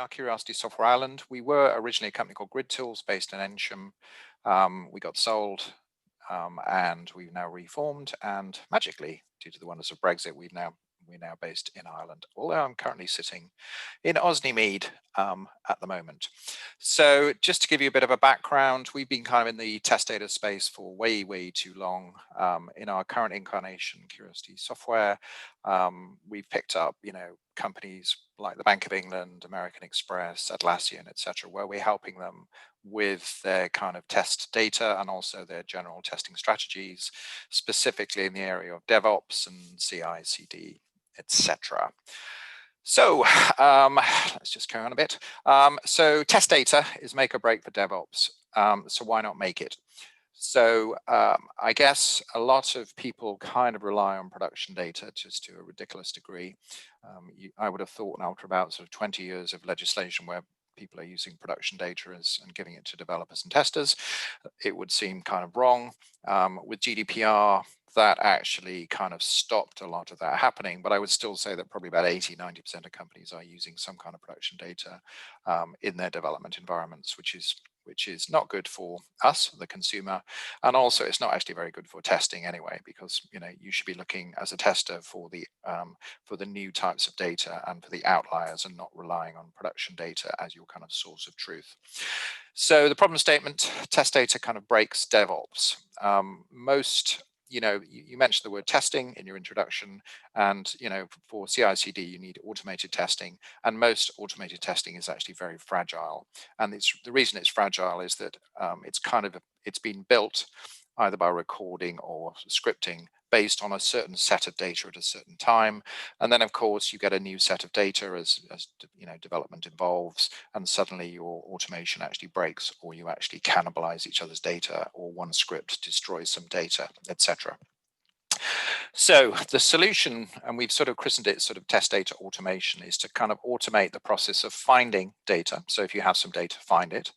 Curiosity Software Island. We were originally a company called Grid Tools based in Ensham. We got sold and we've now reformed, and magically, due to the wonders of Brexit, we're now based in Ireland, although I'm currently sitting in Osneymead at the moment. So just to give you a bit of a background, we've been kind of in the test data space for way, way too long. In our current incarnation, Curiosity Software, we've picked up, companies like the Bank of England, American Express, Atlassian, etc., where we're helping them with their kind of test data and also their general testing strategies, specifically in the area of DevOps and CI/CD, etc. So let's just carry on a bit. So test data is make or break for DevOps. So why not make it? So I guess a lot of people kind of rely on production data just to a ridiculous degree. I would have thought after about sort of 20 years of legislation where people are using production data and giving it to developers and testers, it would seem kind of wrong. With GDPR, that actually kind of stopped a lot of that happening, but I would still say that probably about 80–90% of companies are using some kind of production data in their development environments, which is not good for us, the consumer, and also it's not actually very good for testing anyway, because you should be looking as a tester for the new types of data and for the outliers, and not relying on production data as your kind of source of truth. So the problem statement: test data kind of breaks DevOps. You mentioned the word testing in your introduction, and for CI/CD you need automated testing, and most automated testing is actually very fragile. And the reason it's fragile is that it's been built either by recording or scripting based on a certain set of data at a certain time, and then of course you get a new set of data as development evolves, and suddenly your automation actually breaks, or you actually cannibalize each other's data, or one script destroys some data, etc. So the solution, and we've sort of christened it sort of test data automation, is to kind of automate the process of finding data. So if you have some data, find it.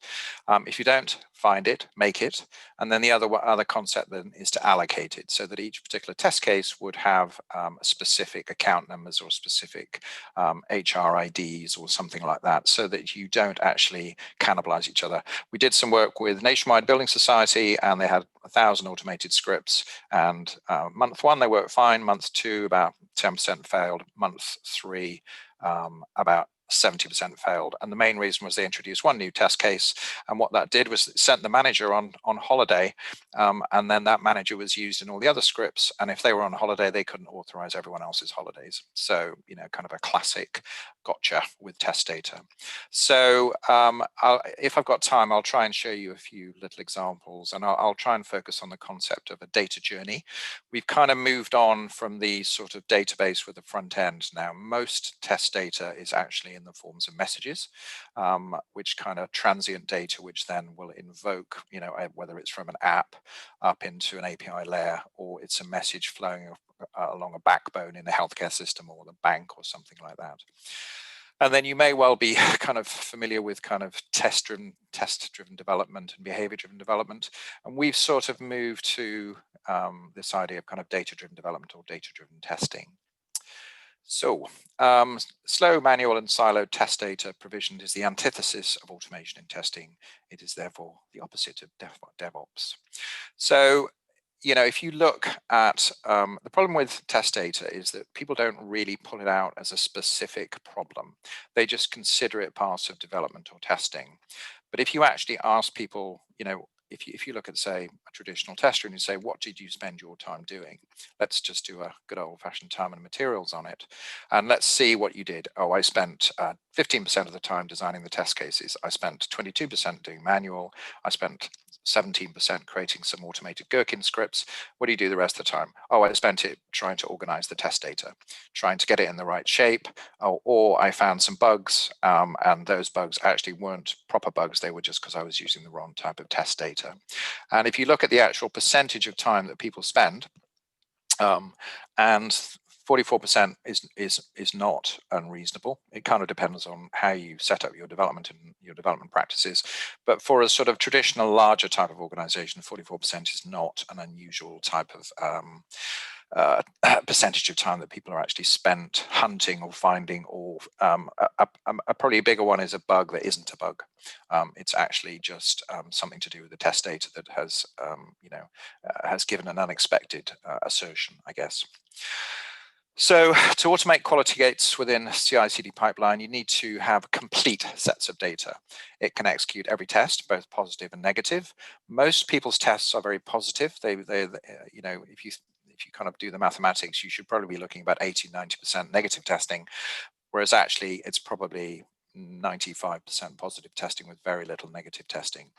If you don't find it, make it. And then the other concept then is to allocate it, so that each particular test case would have specific account numbers or specific HR IDs or something like that, so that you don't actually cannibalize each other. We did some work with Nationwide Building Society, and they had 1,000 automated scripts, and month 1 they worked fine, month 2 about 10% failed, month 3 about 70% failed. And the main reason was they introduced one new test case, and what that did was it sent the manager on holiday, and then that manager was used in all the other scripts, and if they were on holiday they couldn't authorize everyone else's holidays. So kind of a classic gotcha with test data. So if I've got time, I'll try and show you a few little examples, and I'll try and focus on the concept of a data journey. We've kind of moved on from the sort of database with the front end. Now most test data is actually in the forms of messages, which kind of transient data, which then will invoke, whether it's from an app up into an API layer, or it's a message flowing along a backbone in the healthcare system or the bank or something like that. And then you may well be kind of familiar with kind of test-driven development and behavior-driven development. And we've sort of moved to this idea of kind of data-driven development or data-driven testing. So slow, manual and siloed test data provisioned is the antithesis of automation in testing. It is therefore the opposite of DevOps. So if you look at the problem with test data is that people don't really pull it out as a specific problem. They just consider it part of development or testing. But if you actually ask people, if you look at, say, a traditional tester and you say, what did you spend your time doing? Let's just do a good old-fashioned time and materials on it. And let's see what you did. Oh, I spent 15% of the time designing the test cases. I spent 22% doing manual. I spent 17% creating some automated Gherkin scripts. What do you do the rest of the time? Oh, I spent it trying to organize the test data, trying to get it in the right shape. Or I found some bugs, and those bugs actually weren't proper bugs. They were just because I was using the wrong type of test data. And if you look at the actual percentage of time that people spend, and 44% is not unreasonable. It kind of depends on how you set up your development and your development practices. But for a sort of traditional larger type of organization, 44% is not an unusual type of percentage of time that people are actually spent hunting or finding, or probably a bigger one is a bug that isn't a bug. It's actually just something to do with the test data that has, has given an unexpected assertion, I guess. So to automate quality gates within CI/CD pipeline, you need to have complete sets of data. It can execute every test, both positive and negative. Most people's tests are very positive. If you kind of do the mathematics, you should probably be looking about 80–90% negative testing, whereas actually it's probably 95% positive testing with very little negative testing.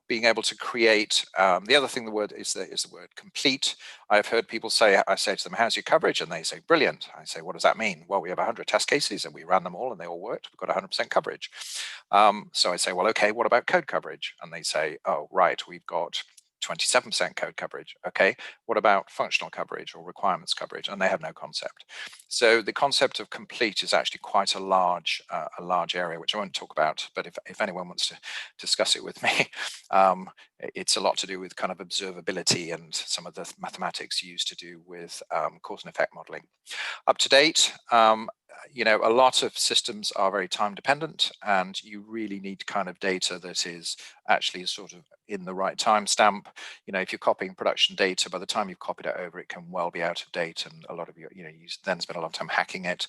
Being able to create, the other thing, the word is the word complete. I've heard people say, I say to them, how's your coverage? And they say, brilliant. I say, what does that mean? Well, we have 100 test cases and we ran them all and they all worked. We've got 100% coverage. So I say, well, okay, what about code coverage? And they say, oh, right, we've got 27% code coverage. Okay, what about functional coverage or requirements coverage? And they have no concept. So the concept of complete is actually quite a large area, which I won't talk about, but if anyone wants to discuss it with me, it's a lot to do with kind of observability and some of the mathematics used to do with cause and effect modeling. Up to date, a lot of systems are very time dependent, and you really need kind of data that is actually sort of in the right timestamp. If you're copying production data, by the time you've copied it over, it can well be out of date, and a lot of you then spend a lot of time hacking it.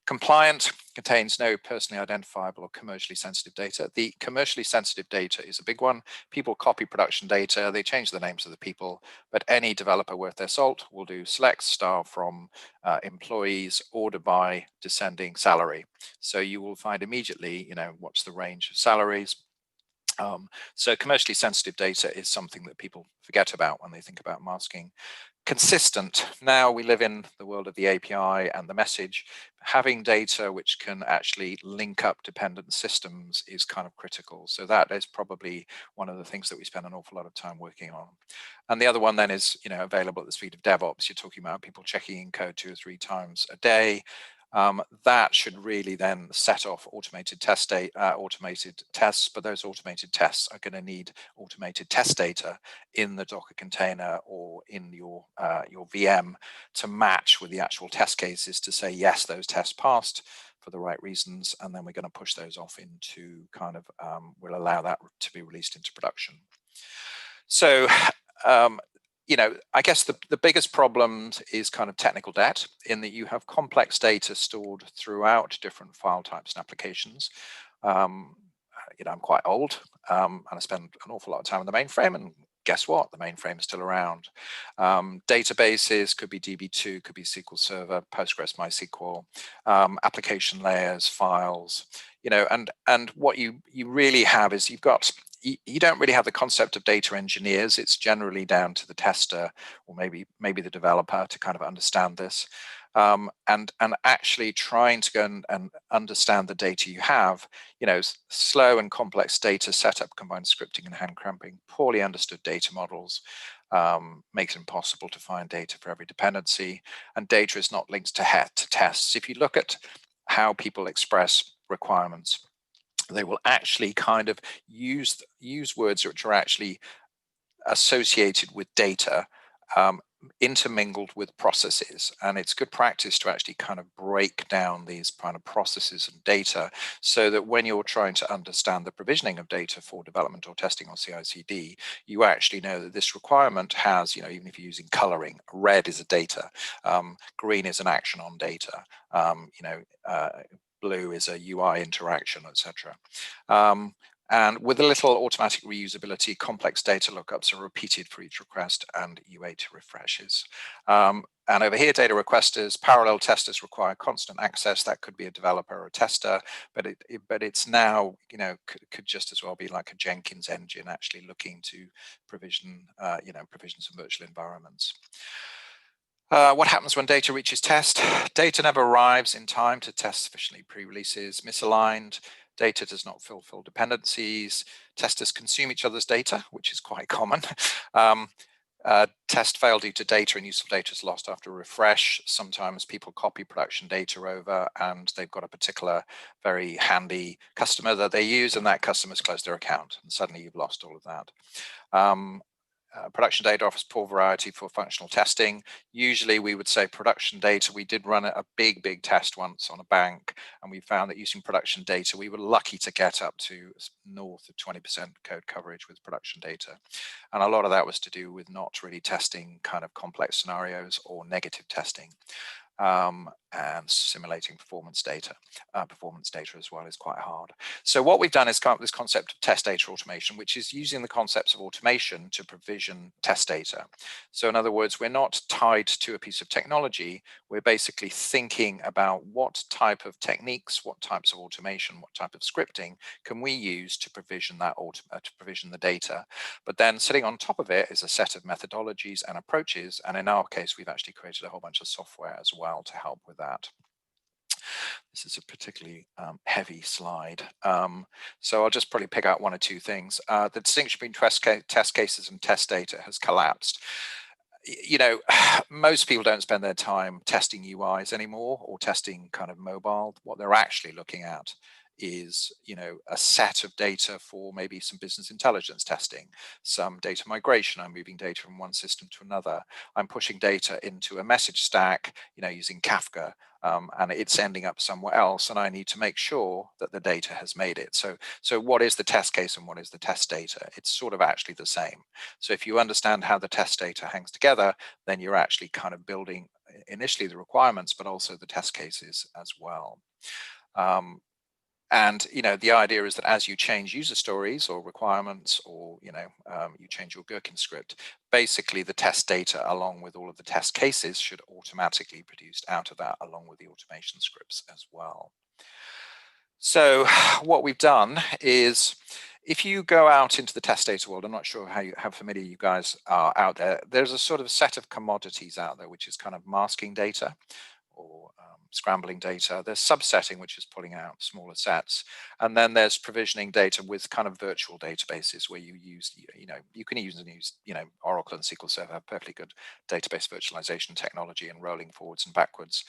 Compliant contains no personally identifiable or commercially sensitive data. The commercially sensitive data is a big one. People copy production data, they change the names of the people, but any developer worth their salt will do select star from employees, order by descending salary. So you will find immediately, what's the range of salaries. So commercially sensitive data is something that people forget about when they think about masking. Consistent. Now we live in the world of the API and the message. Having data which can actually link up dependent systems is kind of critical. So that is probably one of the things that we spend an awful lot of time working on. And the other one then is, available at the speed of DevOps. You're talking about people checking in code 2 or 3 times a day. That should really then set off automated tests, but those automated tests are going to need automated test data in the Docker container or in your VM to match with the actual test cases to say, yes, those tests passed for the right reasons, and then we're going to push those off into kind of, we'll allow that to be released into production. So, I guess the biggest problem is kind of technical debt, in that you have complex data stored throughout different file types and applications. I'm quite old, and I spend an awful lot of time on the mainframe, and guess what? The mainframe is still around. Databases could be DB2, could be SQL Server, Postgres, MySQL, application layers, files, and what you really have is you don't really have the concept of data engineers. It's generally down to the tester or maybe the developer to kind of understand this. And actually trying to go and understand the data you have, slow and complex data setup, combined scripting and hand cramping, poorly understood data models makes it impossible to find data for every dependency, and data is not linked to tests. If you look at how people express requirements, they will actually kind of use words which are actually associated with data, intermingled with processes, and it's good practice to actually kind of break down these kind of processes and data, so that when you're trying to understand the provisioning of data for development or testing or CI/CD, you actually know that this requirement has, even if you're using coloring, red is a data, green is an action on data, blue is a UI interaction, etc. And with a little automatic reusability, complex data lookups are repeated for each request and U8 refreshes. And over here, data requesters, parallel testers require constant access. That could be a developer or a tester, but it's now, could just as well be like a Jenkins engine actually looking to provision some virtual environments. What happens when data reaches test? Data never arrives in time to test sufficiently pre-releases, misaligned, data does not fulfill dependencies, testers consume each other's data, which is quite common. Test fail due to data and useful data is lost after a refresh. Sometimes people copy production data over and they've got a particular very handy customer that they use, and that customer's closed their account, and suddenly you've lost all of that. production data offers poor variety for functional testing. Usually we would say production data. We did run a big test once on a bank, and we found that using production data, we were lucky to get up to north of 20% code coverage with production data. And a lot of that was to do with not really testing kind of complex scenarios or negative testing. And simulating performance data as well is quite hard. So what we've done is come up with this concept of test data automation, which is using the concepts of automation to provision test data. So in other words, we're not tied to a piece of technology. We're basically thinking about what type of techniques, what types of automation, what type of scripting can we use to provision that to provision the data. But then sitting on top of it is a set of methodologies and approaches. And in our case, we've actually created a whole bunch of software as well to help with that. This is a particularly heavy slide. So I'll just probably pick out one or two things. The distinction between test cases and test data has collapsed. You know, most people don't spend their time testing UIs anymore or testing kind of mobile. What they're actually looking at is, you know, a set of data for maybe some business intelligence testing, some data migration. I'm moving data from one system to another. I'm pushing data into a message stack, you know, using Kafka, and it's ending up somewhere else, and I need to make sure that the data has made it. So what is the test case and what is the test data? It's sort of actually the same. So if you understand how the test data hangs together, then you're actually kind of building initially the requirements, but also the test cases as well. And, you know, the idea is that as you change user stories or requirements, or, you know, you change your Gherkin script, basically the test data along with all of the test cases should automatically be produced out of that along with the automation scripts as well. So what we've done is, if you go out into the test data world, I'm not sure how familiar you guys are out there, there's a sort of set of commodities out there, which is kind of masking data or scrambling data. There's subsetting, which is pulling out smaller sets. And then there's provisioning data with kind of virtual databases where you use, you know, you can use, you know, Oracle and SQL Server have perfectly good database virtualization technology and rolling forwards and backwards.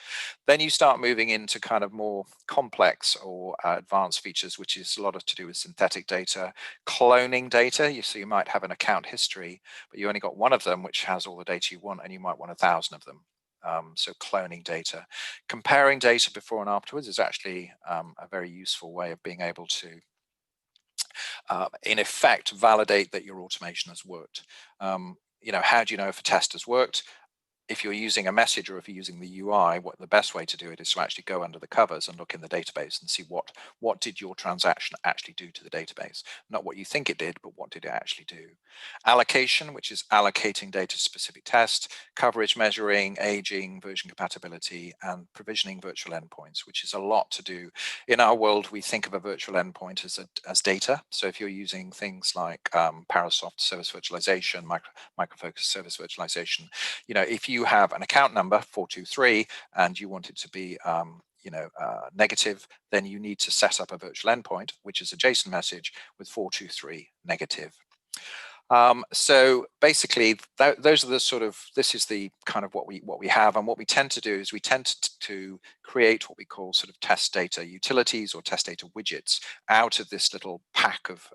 Then you start moving into kind of more complex or advanced features, which is a lot to do with synthetic data, cloning data. So you might have an account history, but you only got one of them, which has all the data you want, and you might want 1,000 of them. So cloning data. Comparing data before and afterwards is actually a very useful way of being able to, in effect, validate that your automation has worked. You know, how do you know if a test has worked? If you're using a message or if you're using the UI, what the best way to do it is to actually go under the covers and look in the database and see what did your transaction actually do to the database. Not what you think it did, but what did it actually do. Allocation, which is allocating data to specific tests, coverage measuring, aging, version compatibility, and provisioning virtual endpoints, which is a lot to do. In our world, we think of a virtual endpoint as data. So if you're using things like Parasoft service virtualization, Micro Focus service virtualization, you know, if you have an account number 423 and you want it to be negative, then you need to set up a virtual endpoint, which is a JSON message with 423 negative. So basically, those are the sort of, this is the kind of what we have, and what we tend to do is we tend to create what we call sort of test data utilities or test data widgets out of this little pack of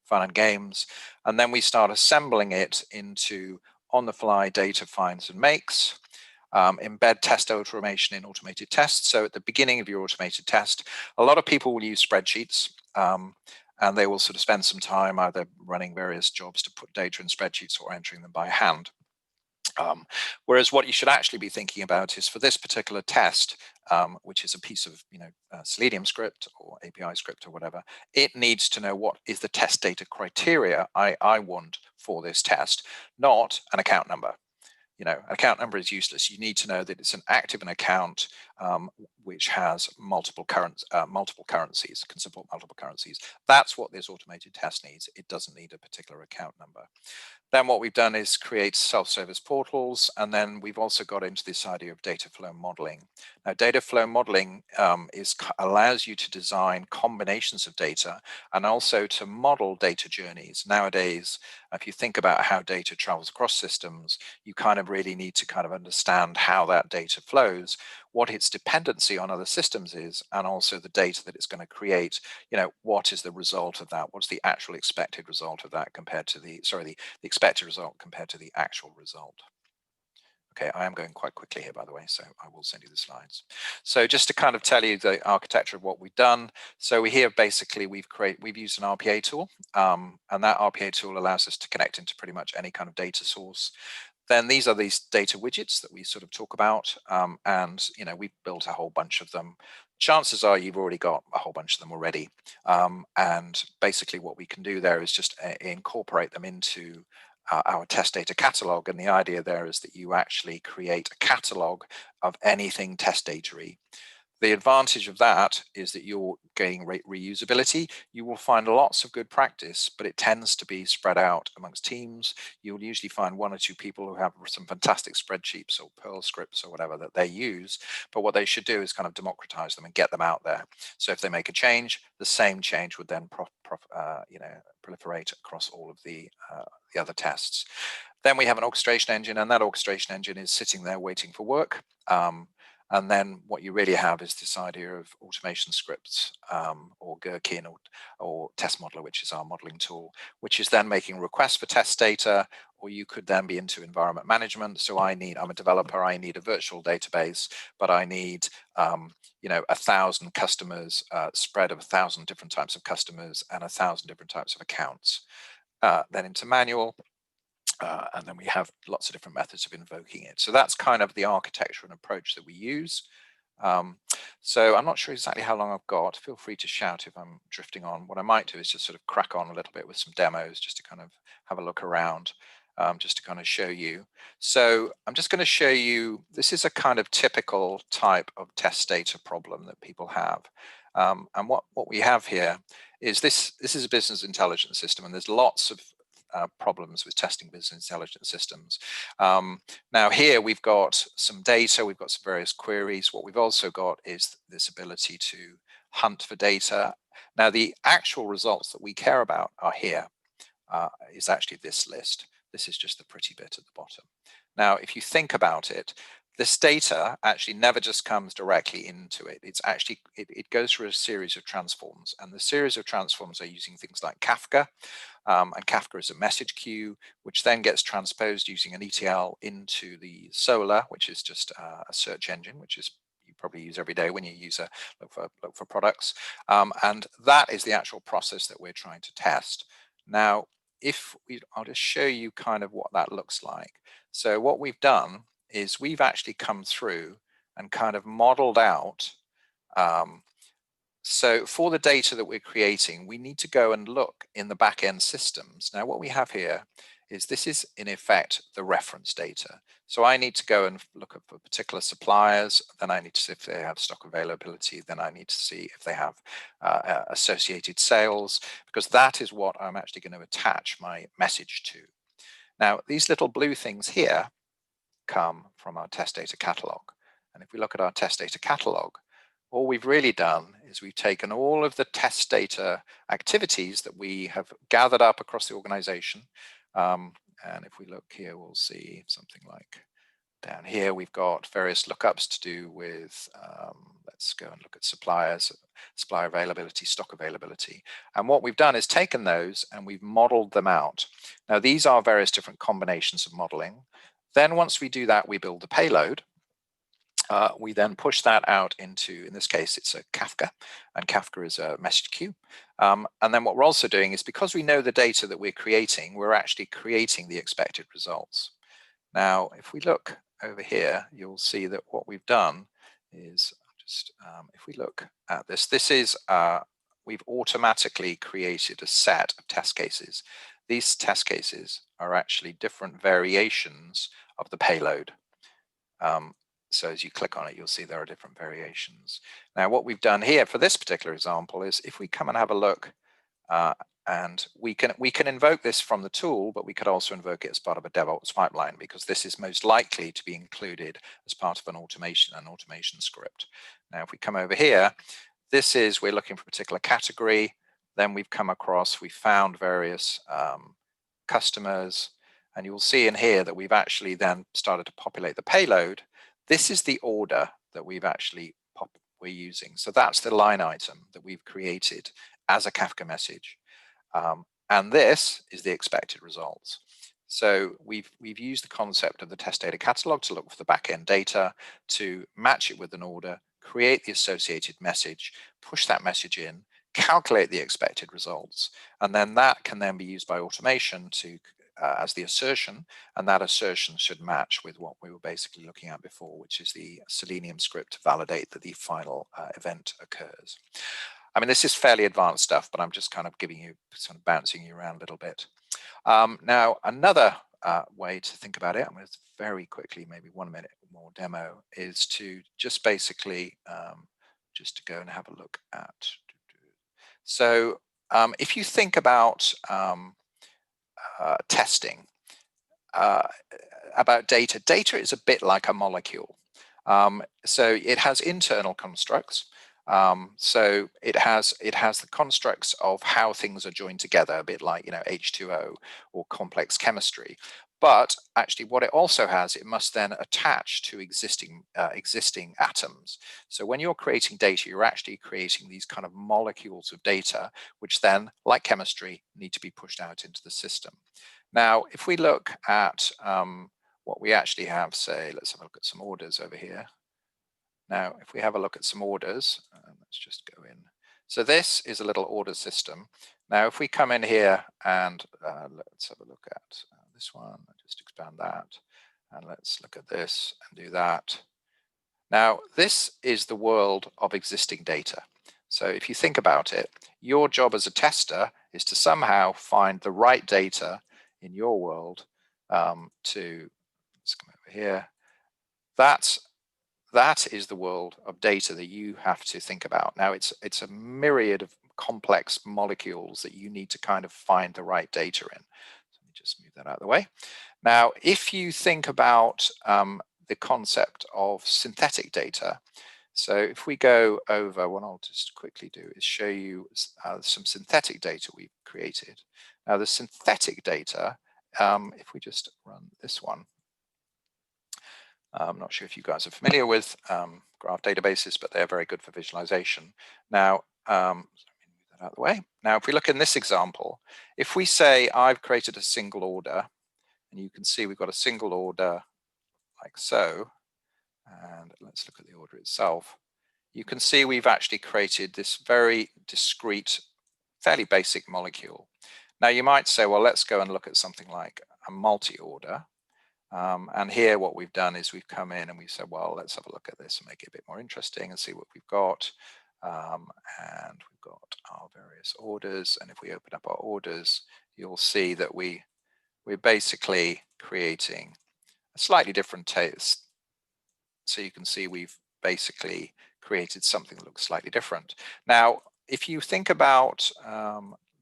fun and games, and then we start assembling it into on-the-fly data finds and makes. Embed test automation in automated tests. So at the beginning of your automated test, a lot of people will use spreadsheets, and they will sort of spend some time either running various jobs to put data in spreadsheets or entering them by hand. Whereas what you should actually be thinking about is, for this particular test, which is a piece of Selenium script or API script or whatever, it needs to know what is the test data criteria I want for this test, not an account number. You know, an account number is useless. You need to know that it's an active account which has multiple currencies, can support multiple currencies. That's what this automated test needs. It doesn't need a particular account number. Then what we've done is create self-service portals, and then we've also got into this idea of data flow modeling. Now, data flow modeling allows you to design combinations of data and also to model data journeys. Nowadays, if you think about how data travels across systems, you kind of really need to kind of understand how that data flows. what its dependency on other systems is, and also the data that it's going to create. What is the result of that? What's the actual expected result of that compared to the expected result compared to the actual result? Okay, I am going quite quickly here, by the way, so I will send you the slides. So just to kind of tell you the architecture of what we've done. So here, basically, we've used an RPA tool, and that RPA tool allows us to connect into pretty much any kind of data source. Then these are these data widgets that we sort of talk about, and we've built a whole bunch of them. Chances are you've already got a whole bunch of them already, and basically what we can do there is just incorporate them into our test data catalog. And the idea there is that you actually create a catalog of anything test data-y. The advantage of that is that you're gaining reusability. You will find lots of good practice, but it tends to be spread out amongst teams. You'll usually find one or two people who have some fantastic spreadsheets or Perl scripts or whatever that they use. But what they should do is kind of democratize them and get them out there. So if they make a change, the same change would then proliferate across all of the other tests. Then we have an orchestration engine, and that orchestration engine is sitting there waiting for work. And then what you really have is this idea of automation scripts, or Gherkin, or Test Modeler, which is our modeling tool, which is then making requests for test data, or you could then be into environment management. So I'm a developer, I need a virtual database, but I need 1,000 customers, spread of 1,000 different types of customers and 1,000 different types of accounts. Then into manual. And then we have lots of different methods of invoking it. So that's kind of the architecture and approach that we use. So I'm not sure exactly how long I've got. Feel free to shout if I'm drifting on. What I might do is just sort of crack on a little bit with some demos, just to kind of have a look around, just to kind of show you. So I'm just going to show you, this is a kind of typical type of test data problem that people have. And what we have here is this is a business intelligence system, and there's lots of problems with testing business intelligence systems. Now here we've got some data, we've got some various queries. What we've also got is this ability to hunt for data. Now the actual results that we care about are here, is actually this list. This is just the pretty bit at the bottom. Now if you think about it, this data actually never just comes directly into it. It's actually, it goes through a series of transforms, and the series of transforms are using things like Kafka, and Kafka is a message queue, which then gets transposed using an ETL into the Solr, which is just a search engine, which is you probably use every day when you use look for products, and that is the actual process that we're trying to test. Now, I'll just show you kind of what that looks like. So what we've done is we've actually come through and kind of modeled out. So for the data that we're creating, we need to go and look in the back-end systems. Now what we have here is this is in effect the reference data. So I need to go and look for particular suppliers, then I need to see if they have stock availability, then I need to see if they have associated sales, because that is what I'm actually going to attach my message to. Now these little blue things here come from our test data catalog. And if we look at our test data catalog, all we've really done is we've taken all of the test data activities that we have gathered up across the organization. And if we look here, we'll see something like down here, we've got various lookups to do with, let's go and look at suppliers, supplier availability, stock availability. And what we've done is taken those and we've modeled them out. Now, these are various different combinations of modeling. Then once we do that, we build the payload. We then push that out into, in this case, it's a Kafka, and Kafka is a message queue. And then what we're also doing is, because we know the data that we're creating, we're actually creating the expected results. Now, if we look over here, you'll see that what we've done is, if we look at this is, we've automatically created a set of test cases. These test cases are actually different variations of the payload. So as you click on it, you'll see there are different variations. Now, what we've done here for this particular example is, if we come and have a look, and we can invoke this from the tool, but we could also invoke it as part of a DevOps pipeline, because this is most likely to be included as part of an automation script. Now, if we come over here, this is, we're looking for a particular category. Then we've come across, we found various customers, and you'll see in here that we've actually then started to populate the payload. This is the order that we're using. So that's the line item that we've created as a Kafka message. And this is the expected results. So we've used the concept of the test data catalog to look for the backend data, to match it with an order, create the associated message, push that message in, calculate the expected results, and then that can then be used by automation to as the assertion, and that assertion should match with what we were basically looking at before, which is the Selenium script to validate that the final event occurs. I mean, this is fairly advanced stuff, but I'm just kind of giving you, sort of bouncing you around a little bit. Now, another way to think about it, I'm going to very quickly, maybe 1 minute more demo, is to just basically just to go and have a look at. So if you think about testing, about data, data is a bit like a molecule. So it has internal constructs. So it has the constructs of how things are joined together, a bit like, you know, H2O or complex chemistry. But actually what it also has, it must then attach to existing atoms. So when you're creating data, you're actually creating these kind of molecules of data, which then, like chemistry, need to be pushed out into the system. Now, if we look at what we actually have, say, let's have a look at some orders over here. Now, if we have a look at some orders, let's just go in. So this is a little order system. Now, if we come in here and let's have a look at this one, just expand that, and let's look at this and do that. Now, this is the world of existing data. So if you think about it, your job as a tester is to somehow find the right data in your world let's come over here. That is the world of data that you have to think about. Now, it's a myriad of complex molecules that you need to kind of find the right data in. So let me just move that out of the way. Now, if you think about the concept of synthetic data, so if we go over, what I'll just quickly do is show you some synthetic data we've created. Now, the synthetic data, if we just run this one, I'm not sure if you guys are familiar with graph databases, but they're very good for visualization. Now, let me move that out of the way. Now, if we look in this example, if we say I've created a single order, and you can see we've got a single order like so, and let's look at the order itself, you can see we've actually created this very discrete, fairly basic molecule. Now, you might say, well, let's go and look at something like a multi-order. And here what we've done is we've come in and we said, well, let's have a look at this and make it a bit more interesting and see what we've got. And we've got our various orders. And if we open up our orders, you'll see that we're basically creating a slightly different taste. So you can see we've basically created something that looks slightly different. Now, if you think about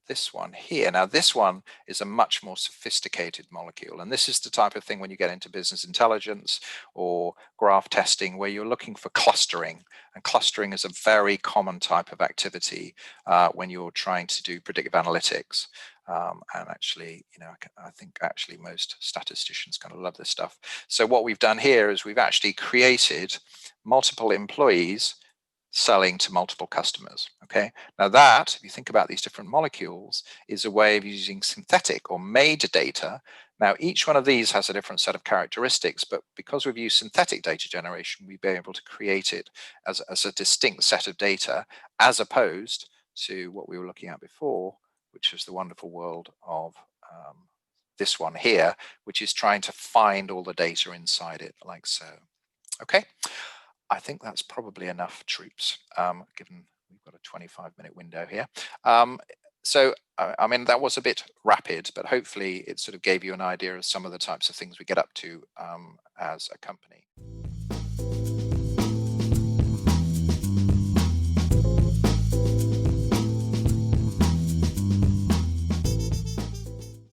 this one here. Now, this one is a much more sophisticated molecule. And this is the type of thing when you get into business intelligence or graph testing where you're looking for clustering. And clustering is a very common type of activity when you're trying to do predictive analytics. And actually, you know, I think actually most statisticians kind of love this stuff. So what we've done here is we've actually created multiple employees selling to multiple customers. Okay, now that, if you think about these different molecules, is a way of using synthetic or made data. Now, each one of these has a different set of characteristics, but because we've used synthetic data generation, we've been able to create it as a distinct set of data, as opposed to what we were looking at before, which is the wonderful world of this one here, which is trying to find all the data inside it, like so. Okay. I think that's probably enough, troops, given we've got a 25-minute window here. So, I mean, that was a bit rapid, but hopefully it sort of gave you an idea of some of the types of things we get up to as a company.